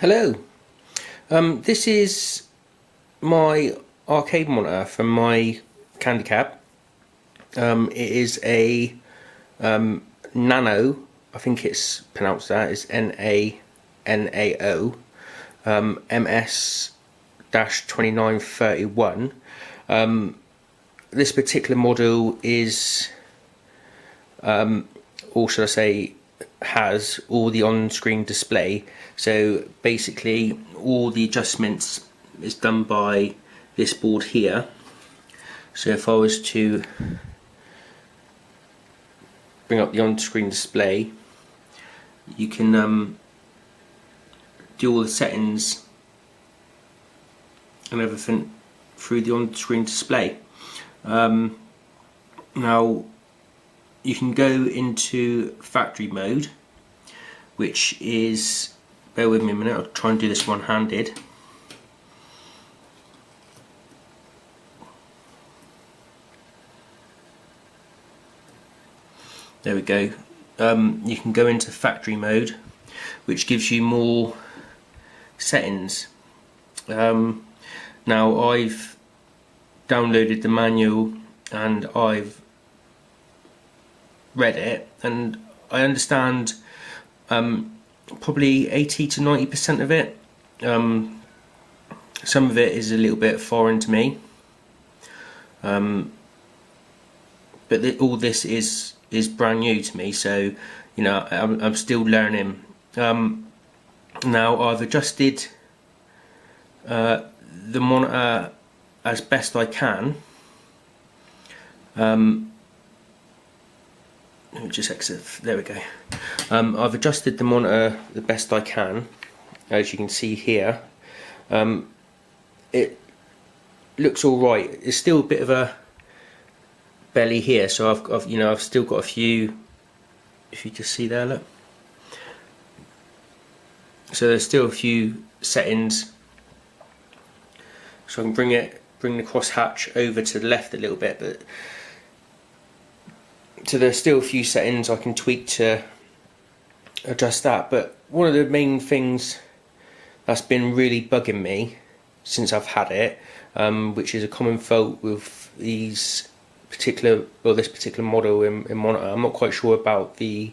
Hello, this is my arcade monitor from my candy cab. It is a Nanao, I think it's pronounced that, it's N-A-N-A-O, ms2931. This particular model is, or should I say, has all the on-screen display. So basically all the adjustments is done by this board here. So if I was to bring up the on-screen display, you can do all the settings and everything through the on-screen display. Now you can go into factory mode, which is, bear with me a minute, I'll try and do this one-handed. There we go. You can go into factory mode, which gives you more settings. Now I've downloaded the manual and I've read it, and I understand probably 80 to 90% of it. Some of it is a little bit foreign to me, but all this is brand new to me, so you know I'm still learning. Now I've adjusted the monitor as best I can. Let me just exit. There we go. I've adjusted the monitor the best I can, as you can see here. It looks all right. It's still a bit of a belly here, so I've still got a few. If you just see there, look. So there's still a few settings. So I can bring the crosshatch over to the left a little bit, but. So there's still a few settings I can tweak to adjust that, but one of the main things that's been really bugging me since I've had it, which is a common fault with this particular model in monitor. I'm not quite sure about the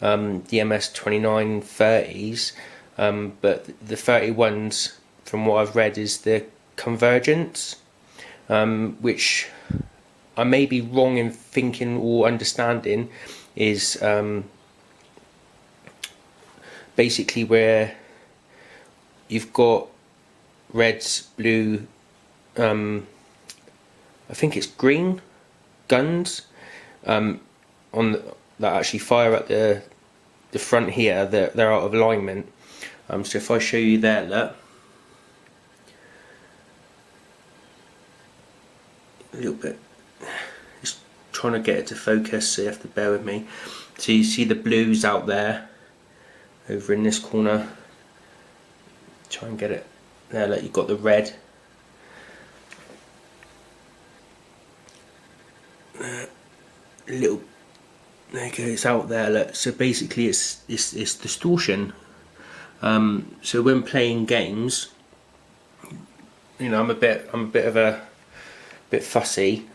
ms2930s, but the 31s, from what I've read, is the convergence, which I may be wrong in thinking or understanding, is basically where you've got reds, blue, I think it's green guns that actually fire at the front here. They're out of alignment. So if I show you there, look, a little bit. Just trying to get it to focus, so you have to bear with me. So you see the blues out there, over in this corner. Try and get it there. Like, you've got the red. Little, there you go. It's out there. Look. So basically, it's distortion. So when playing games, you know, I'm a bit fussy,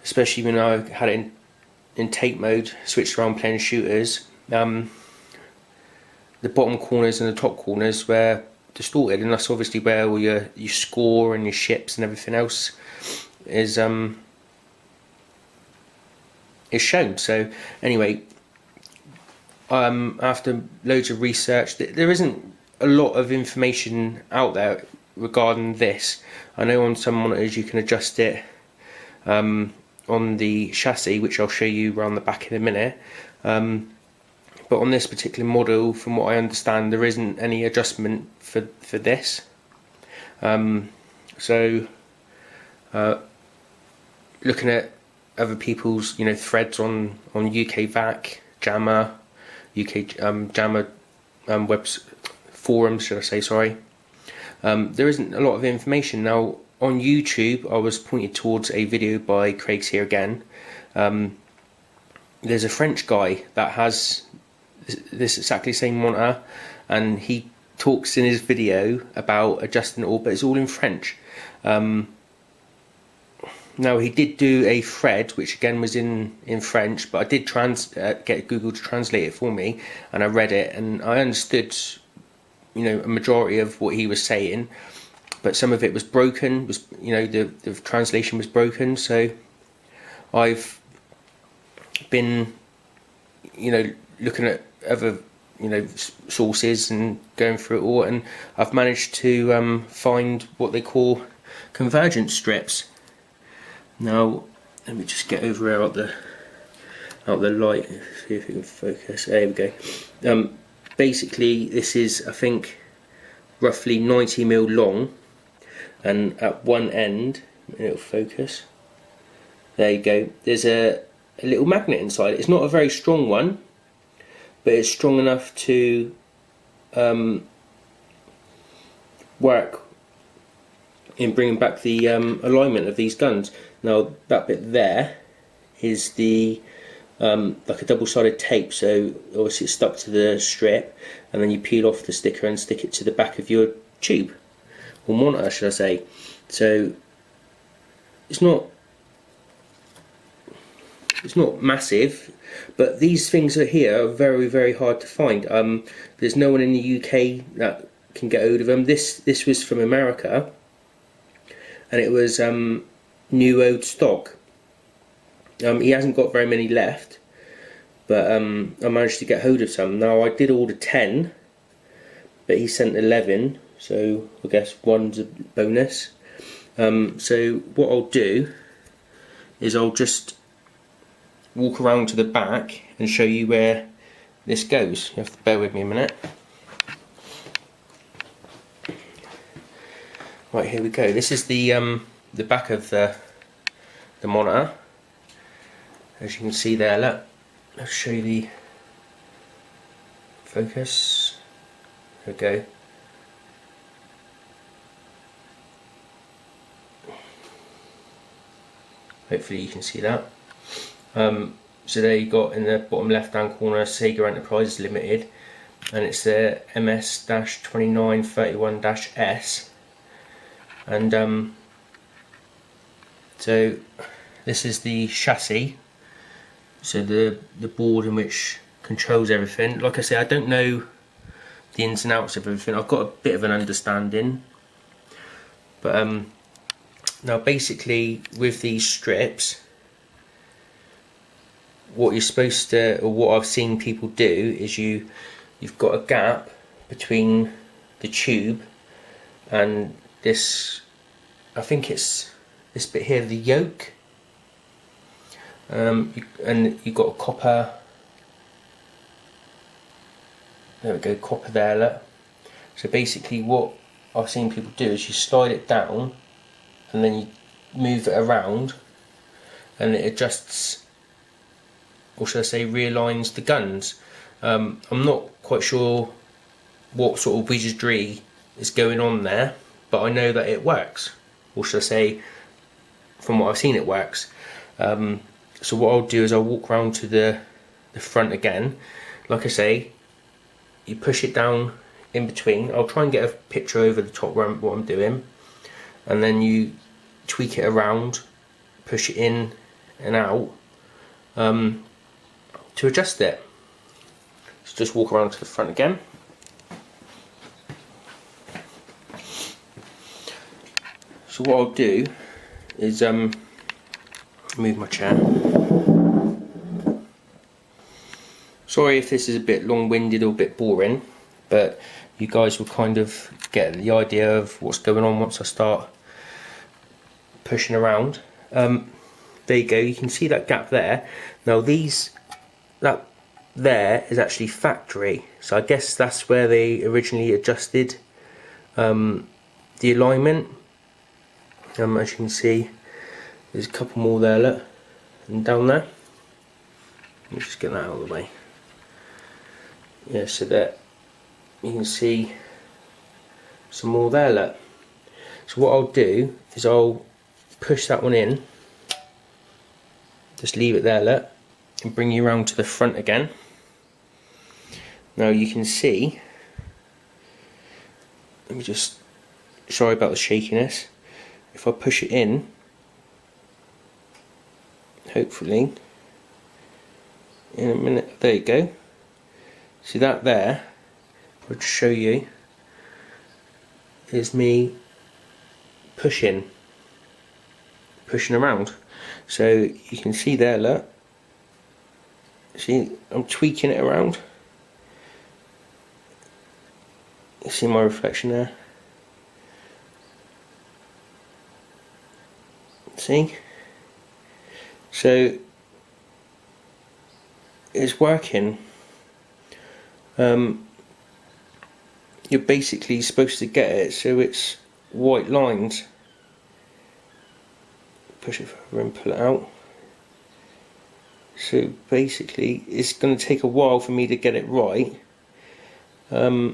especially when I had it in tape mode, switched around playing shooters. The bottom corners and the top corners were distorted, and that's obviously where all your score and your ships and everything else is shown. So anyway, after loads of research, there isn't a lot of information out there regarding this. I know on some monitors you can adjust it on the chassis, which I'll show you around the back in a minute, but on this particular model, from what I understand, there isn't any adjustment for this. So looking at other people's threads on UK VAC, JAMA, JAMA webs forums, should I say, sorry. There isn't a lot of information. Now on YouTube I was pointed towards a video by Craig's Here Again. There's a French guy that has this exactly same monitor, and he talks in his video about adjusting it all, but it's all in French. Now he did do a thread which again was in French, but I did get Google to translate it for me, and I read it and I understood, you know, a majority of what he was saying, but some of it was broken, the translation was broken. So I've been, you know, looking at other, you know, sources and going through it all, and I've managed to find what they call convergent strips. Now let me just get over here out the light, see if we can focus. There we go. Basically this is, I think, roughly 90mm long, and at one end, it'll focus, there you go, there's a little magnet inside. It's not a very strong one, but it's strong enough to work in bringing back the alignment of these guns. Now that bit there is the like a double-sided tape, so obviously it's stuck to the strip, and then you peel off the sticker and stick it to the back of your tube, or monitor should I say. So it's not massive, but these things are here are very, very hard to find. There's no one in the UK that can get hold of them. This was from America, and it was new old stock. He hasn't got very many left, but I managed to get hold of some. Now I did order 10, but he sent 11, so I guess one's a bonus. So what I'll do is I'll just walk around to the back and show you where this goes. You have to bear with me a minute. Right, here we go. This is the back of the monitor. As you can see there, look, let's show you the focus. There we go. Hopefully you can see that. So there you got in the bottom left hand corner Sega Enterprises Limited, and it's the ms2931-S, and so this is the chassis, so the board in which controls everything. Like I say, I don't know the ins and outs of everything. I've got a bit of an understanding, but now basically with these strips, what you're supposed to, or what I've seen people do, is you've got a gap between the tube and this, I think it's this bit here, the yoke, and you've got a copper, there we go, copper there, look. So basically what I've seen people do is you slide it down and then you move it around and it adjusts, or should I say realigns the guns. I'm not quite sure what sort of wizardry is going on there, but I know that it works, or should I say from what I've seen it works. So what I'll do is I'll walk around to the front again. Like I say, you push it down in between. I'll try and get a picture over the top where what I'm doing, and then you tweak it around, push it in and out to adjust it. So just walk around to the front again. So what I'll do is move my chair. Sorry if this is a bit long-winded or a bit boring, but you guys will kind of get the idea of what's going on once I start pushing around. There you go, you can see that gap there. Now that there is actually factory, so I guess that's where they originally adjusted the alignment. As you can see, there's a couple more there, look, and down there. Let me just get that out of the way. Yeah, so that you can see some more there, look. So what I'll do is I'll push that one in, just leave it there, look, and bring you around to the front again. Now you can see let me just, sorry about the shakiness. If I push it in, hopefully, in a minute, there you go. See that there, I'll just show you, is me pushing around. So you can see there, look. See, I'm tweaking it around. You see my reflection there. See? So it's working. You're basically supposed to get it so it's white lines. Push it further and pull it out. So basically it's going to take a while for me to get it right. So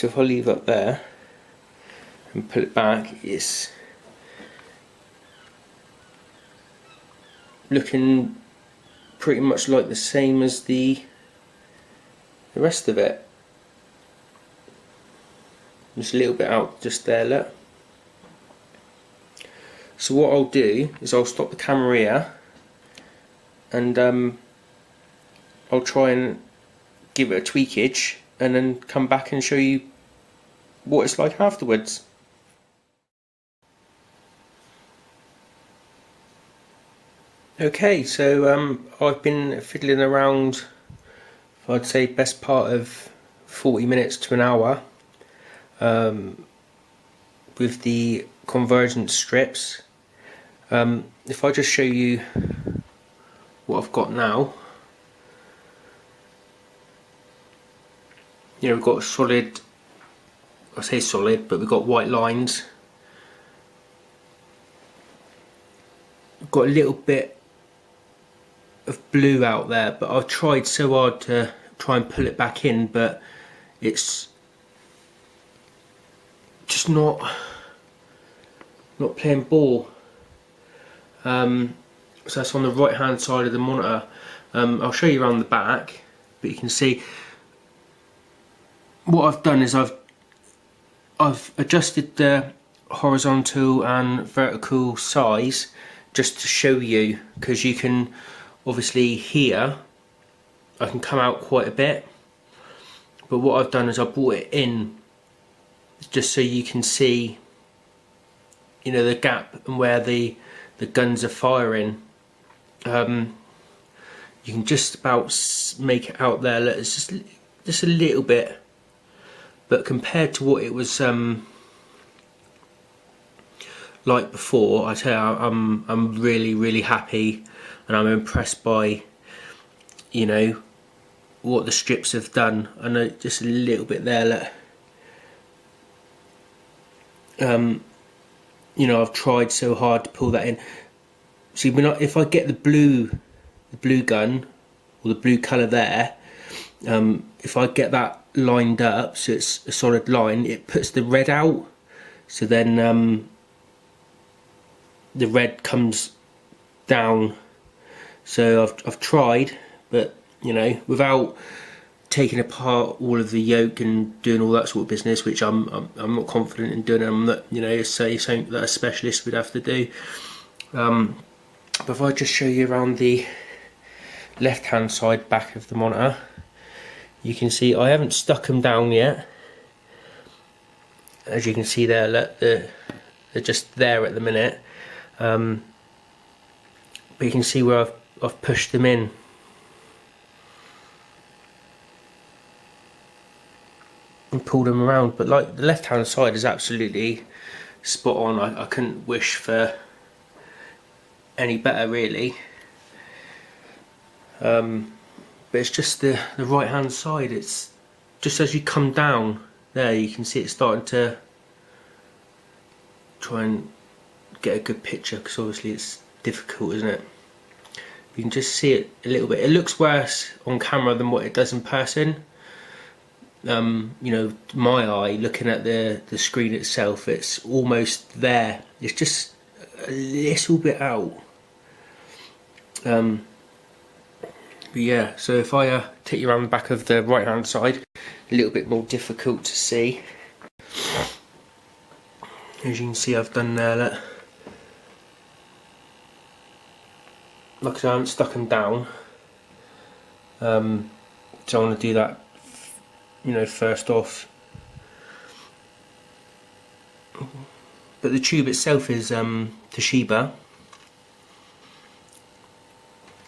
if I leave that there and put it back, it's looking pretty much like the same as the rest of it. Just a little bit out just there, look. So what I'll do is I'll stop the camera here and I'll try and give it a tweakage and then come back and show you what it's like afterwards. Okay, so I've been fiddling around for, I'd say, best part of 40 minutes to an hour with the Convergent Strips. If I just show you what I've got now, you know, we've got solid, I say solid, but we've got white lines. We've got a little bit of blue out there, but I've tried so hard to try and pull it back in, but it's just not playing ball. So that's on the right hand side of the monitor. I'll show you around the back, but you can see what I've done is I've adjusted the horizontal and vertical size just to show you, because you can obviously hear I can come out quite a bit, but what I've done is I brought it in just so you can see, you know, the gap and where the guns are firing. You can just about make it out there. Look, it's just a little bit, but compared to what it was like before, I tell you, I'm really happy, and I'm impressed by, you know, what the strips have done. I know just a little bit there, look. You know, I've tried so hard to pull that in. See, if I get the blue gun or the blue colour there, if I get that lined up so it's a solid line, it puts the red out. So then the red comes down. So I've tried, but you know, without taking apart all of the yoke and doing all that sort of business, which I'm not confident in doing. I'm not, you know, say something that a specialist would have to do. But if I just show you around the left hand side back of the monitor, you can see I haven't stuck them down yet. As you can see there, look, they're just there at the minute. But you can see where I've pushed them in. And pulled them around, but like the left hand side is absolutely spot on. I couldn't wish for any better, really. But it's just the right hand side. It's just as you come down there, you can see it's starting to try and get a good picture, because obviously it's difficult, isn't it? You can just see it a little bit. It looks worse on camera than what it does in person. You know, my eye, looking at the screen itself, it's almost there. It's just a little bit out. But yeah, so if I take you around the back of the right hand side, a little bit more difficult to see. As you can see, I've done there, look. Like I said, I haven't stuck them down. So I want to do that, you know, first off. But the tube itself is Toshiba.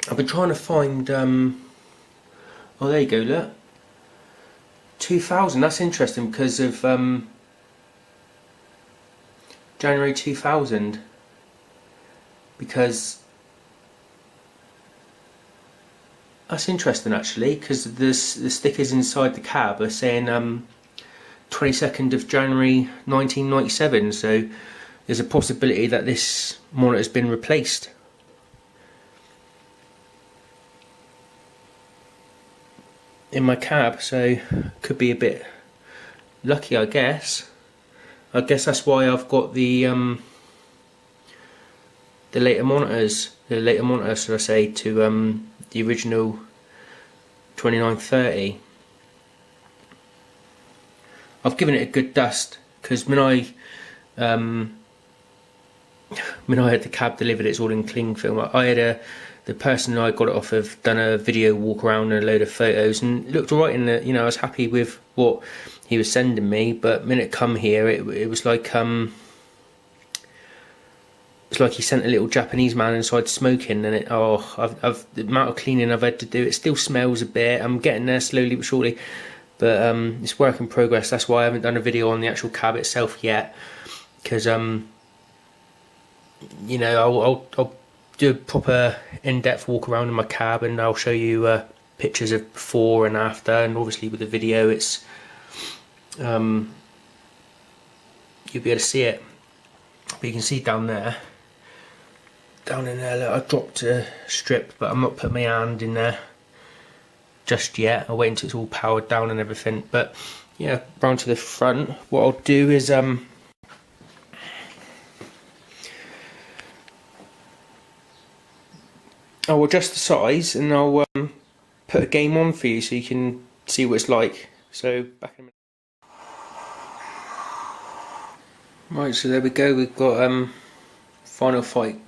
I've been trying to find, oh there you go, look. 2000, that's interesting because of January 2000. Because that's interesting actually, because the stickers inside the cab are saying 22nd of January 1997, so there's a possibility that this monitor has been replaced. In my cab, so could be a bit lucky, I guess. I guess that's why I've got the later monitors, should I say, to the original 2930. I've given it a good dust because when I had the cab delivered, it's all in cling film. I had the person I got it off of done a video walk around and a load of photos and looked alright in the, you know, I was happy with what he was sending me, but when it come here it was like it's like he sent a little Japanese man inside smoking, and it, I've the amount of cleaning I've had to do, it still smells a bit. I'm getting there slowly but surely, but it's work in progress. That's why I haven't done a video on the actual cab itself yet, because you know, I'll do a proper in-depth walk around in my cab and I'll show you pictures of before and after, and obviously with the video it's you'll be able to see it. But you can see down there, down in there, look, I dropped a strip, but I'm not putting my hand in there just yet. I'll wait until it's all powered down and everything. But yeah, round to the front, what I'll do is I'll adjust the size and I'll put a game on for you so you can see what it's like. So back in a minute. Right, so there we go, we've got Final Fight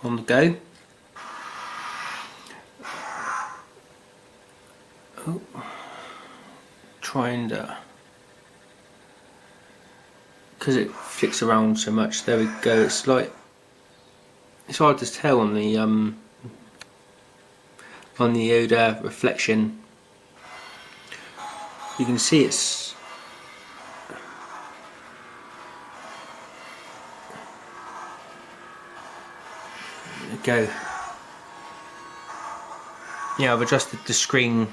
on the go. Oh, try and because it flicks around so much, there we go. It's like, it's hard to tell on the ODA reflection. You can see it's there we go. Yeah, I've adjusted the screen.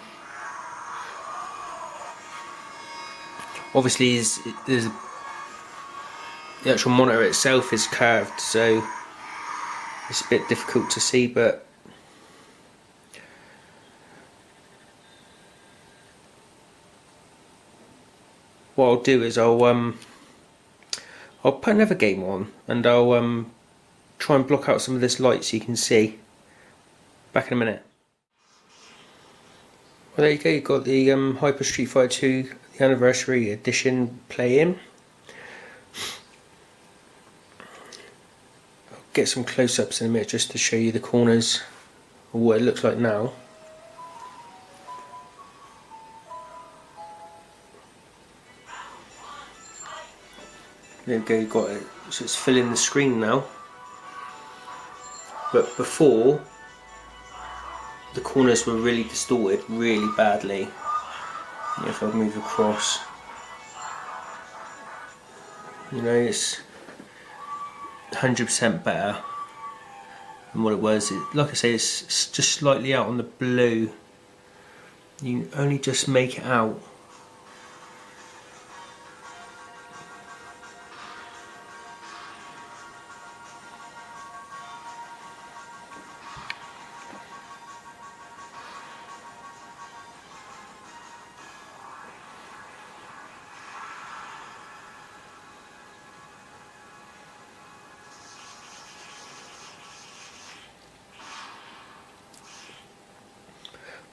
Obviously, the actual monitor itself is curved, so it's a bit difficult to see, but what I'll do is I'll put another game on and I'll try and block out some of this light so you can see. Back in a minute. Well, there you go, you've got the Hyper Street Fighter 2 the Anniversary Edition playing. I'll get some close-ups in a minute just to show you the corners of what it looks like now. There we go, you've got it, so it's filling the screen now. But before, the corners were really distorted really badly. If I move across, you know, it's 100% better than what it was. Like I say, it's just slightly out on the blue. You can only just make it out.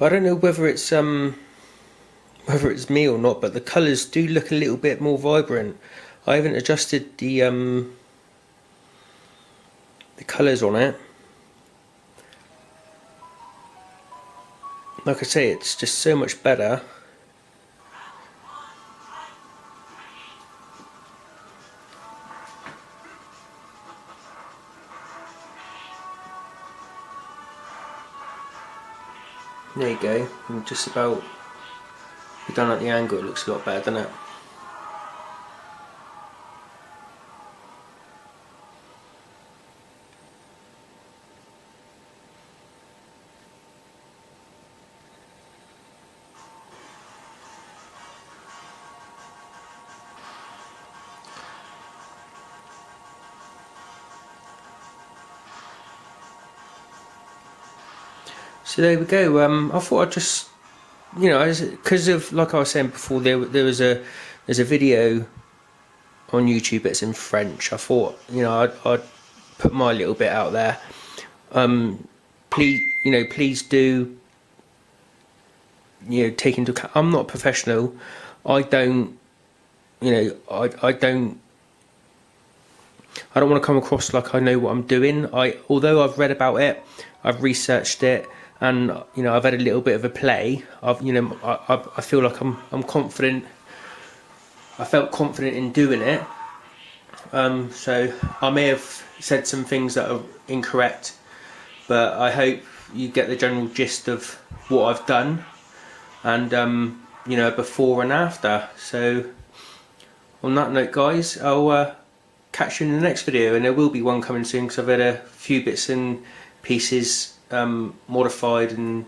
But I don't know whether it's me or not, but the colours do look a little bit more vibrant. I haven't adjusted the colours on it. Like I say, it's just so much better. There you go. I'm just about done at the angle. It looks a lot better, doesn't it? So there we go. I thought I'd just, you know, because of, like I was saying before, there's a video on YouTube that's in French. I thought, you know, I'd put my little bit out there. Please do, you know, take into account. I'm not a professional. I don't want to come across like I know what I'm doing. Although I've read about it, I've researched it, and you know, I've had a little bit of a play. I feel like I'm confident. I felt confident in doing it. So I may have said some things that are incorrect, but I hope you get the general gist of what I've done, and you know, before and after. So on that note, guys, I'll catch you in the next video, and there will be one coming soon because I've had a few bits and pieces modified and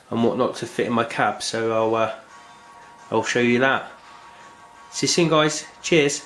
whatnot to fit in my cab. So I'll show you that. See you soon, guys. Cheers.